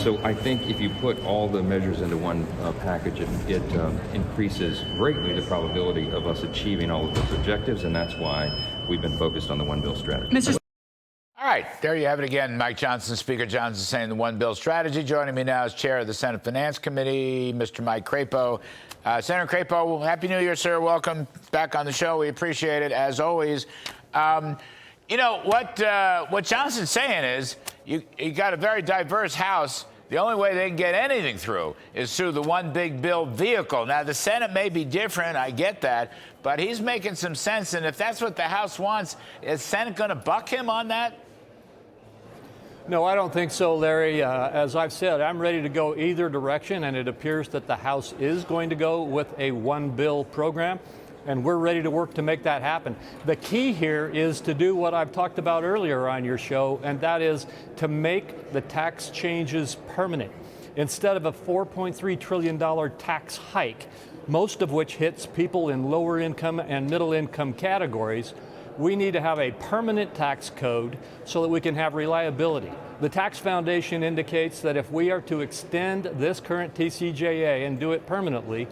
So I think if you put all the measures into one package, it increases greatly the probability of us achieving all of those objectives, and that's why we've been focused on the one bill strategy. All right, there you have it again. Mike Johnson, Speaker Johnson, saying the one bill strategy. Joining me now is Chair of the Senate Finance Committee, Mr. Mike Crapo. Senator Crapo, Happy New Year, sir. Welcome back on the show. We appreciate it, as always. You know, what Johnson's saying is you got a very diverse House. The only way they can get anything through is through the one big bill vehicle. Now, the Senate may be different. I get that. But he's making some sense. And if that's what the House wants, is Senate going to buck him on that? No, I don't think so, Larry. As I've said, I'm ready to go either direction, and it appears that the House is going to go with a one bill program, and we're ready to work to make that happen. The key here is to do what I've talked about earlier on your show, and that is to make the tax changes permanent. Instead of a $4.3 trillion tax hike, most of which hits people in lower income and middle income categories, we need to have a permanent tax code so that we can have reliability. The Tax Foundation indicates that if we are to extend this current TCJA and do it permanently,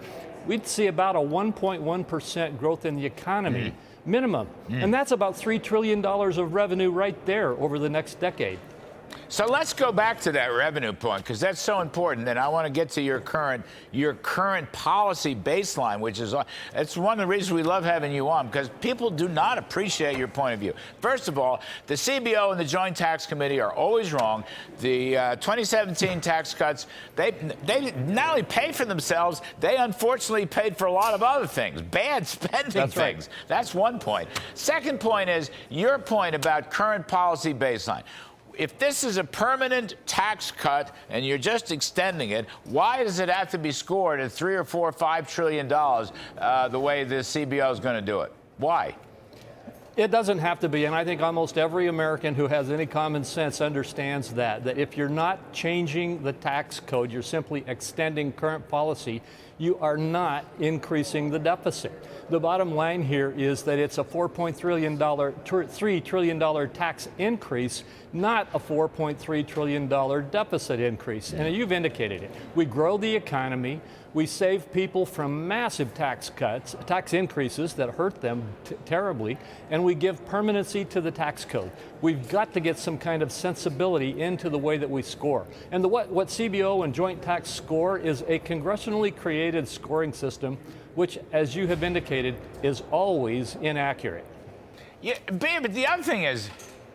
we'd see about a 1.1% growth in the economy, minimum. And that's about $3 trillion of revenue right there over the next decade. So let's go back to that revenue point, because that's so important. And I want to get to your current policy baseline, which is it's one of the reasons we love having you on, because people do not appreciate your point of view. First of all, the CBO and the Joint Tax Committee are always wrong. The 2017 tax cuts, they not only paid for themselves, they unfortunately paid for a lot of other things, bad spending That's things. Right. That's one point. Second point is your point about current policy baseline. If this is a permanent tax cut and you're just extending it, why does it have to be scored at $3 or $4 or $5 trillion the way the CBO is going to do it? Why? It doesn't have to be, and I think almost every American who has any common sense understands that if you're not changing the tax code, you're simply extending current policy, you are not increasing the deficit. The bottom line here is that it's a $3 trillion tax increase, not a $4.3 trillion deficit increase. And you've indicated it. We grow the economy. We save people from massive tax cuts, tax increases that hurt them terribly, and we give permanency to the tax code. We've got to get some kind of sensibility into the way that we score. And what CBO and joint tax score is a congressionally created scoring system, which, as you have indicated, is always inaccurate. Yeah, but the other thing is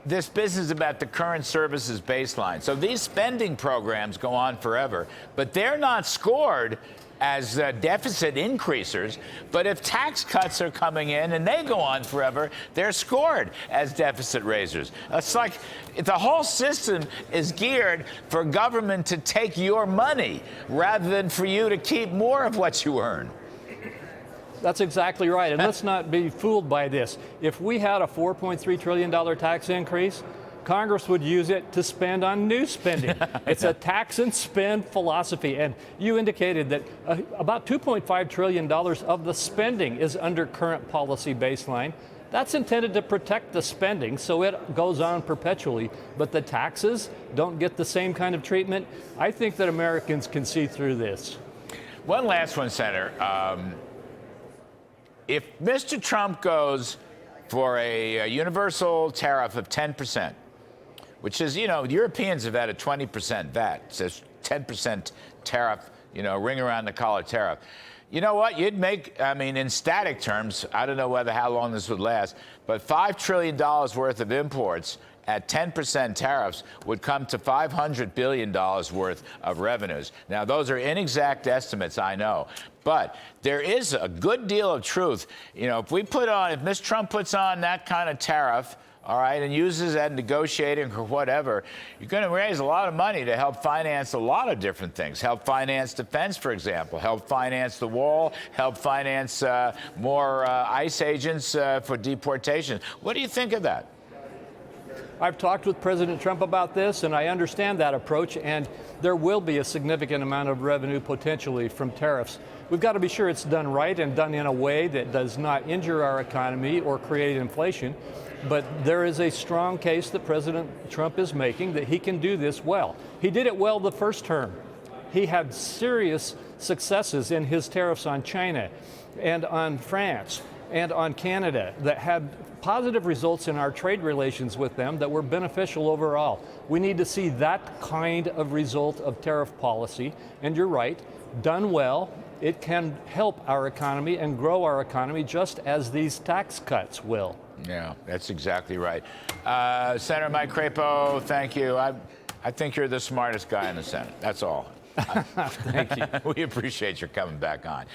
this business about the current services baseline. So these spending programs go on forever, but they're not scored as deficit increasers. But if tax cuts are coming in and they go on forever, they're scored as deficit raisers. It's like the whole system is geared for government to take your money rather than for you to keep more of what you earn. That's exactly right. And let's not be fooled by this. If we had a $4.3 trillion tax increase, Congress would use it to spend on new spending. It's a tax and spend philosophy. And you indicated that about $2.5 trillion of the spending is under current policy baseline. That's intended to protect the spending, so it goes on perpetually. But the taxes don't get the same kind of treatment. I think that Americans can see through this. One last one, Senator. If Mr. Trump goes for a universal tariff of 10%, which is, you know, Europeans have had a 20% VAT, it says 10% tariff, you know, ring around the collar tariff. You know what? You'd make, I mean, in static terms, I don't know how long this would last, but $5 trillion worth of imports at 10% tariffs would come to $500 billion worth of revenues. Now, those are inexact estimates, I know, but there is a good deal of truth. You know, if Ms. Trump puts on that kind of tariff, all right, and uses that in negotiating or whatever, you're going to raise a lot of money to help finance a lot of different things. Help finance defense, for example. Help finance the wall. Help finance more ICE agents for deportation. What do you think of that? I've talked with President Trump about this, and I understand that approach, and there will be a significant amount of revenue potentially from tariffs. We've got to be sure it's done right and done in a way that does not injure our economy or create inflation. But there is a strong case that President Trump is making that he can do this well. He did it well the first term. He had serious successes in his tariffs on China and on France and on Canada that had positive results in our trade relations with them that were beneficial overall. We need to see that kind of result of tariff policy. And you're right, done well, it can help our economy and grow our economy just as these tax cuts will. Yeah, that's exactly right. Senator Mike Crapo, thank you. I think you're the smartest guy in the Senate. That's all. Thank you. We appreciate your coming back on.